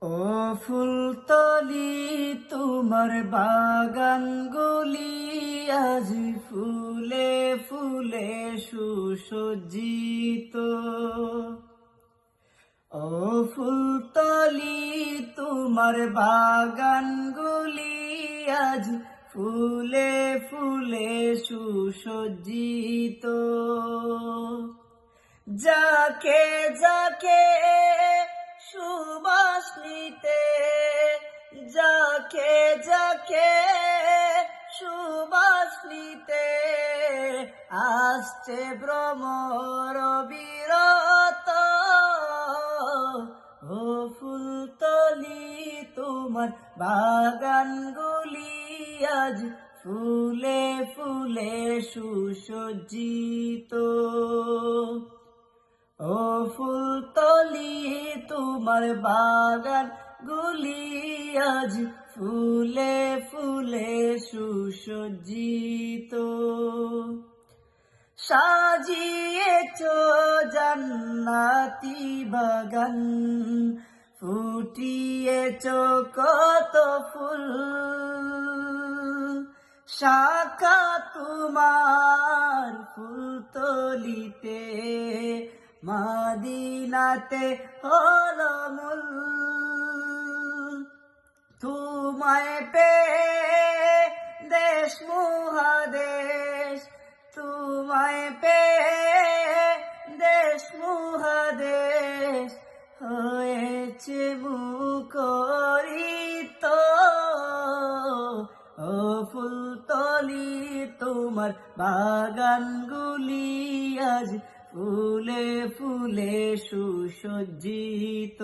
ও ফুলতলি তোমার বাগানগুলি আজ ফুলে ফুলে সুসজ্জিত। ও ফুলতলি তোমার বাগানগুলি আজ ফুলে ফুলে সুসজ্জিত। যাকে যাকে সুবাস নিতে, যাকে যাকে সুবাস নিতে আসছে ভ্রমর বিরত। ও ফুলতলি তোমার বাগানগুলি আজ ফুলে ফুলে সুসজ্জিত। ও ফুলতলি তোমার বাগান গুলি আজ ফুলে ফুলে সুসজ্জিত। সাজিয়েছ জান্নাতি বাগান, ফুটিয়েছ কত ফুল। শাখা তোমার ফুলতলিতে, মদিনাতে হলো মূল। তোমায় পেয়ে দেশ মহাদেশ, তোমায় পেয়ে দেশ মহাদেশ হয়েছে মুখরিত। ও ফুলতলি তোমার বাগানগুলি আজ ফুলে ফুলে সুসজ্জিত।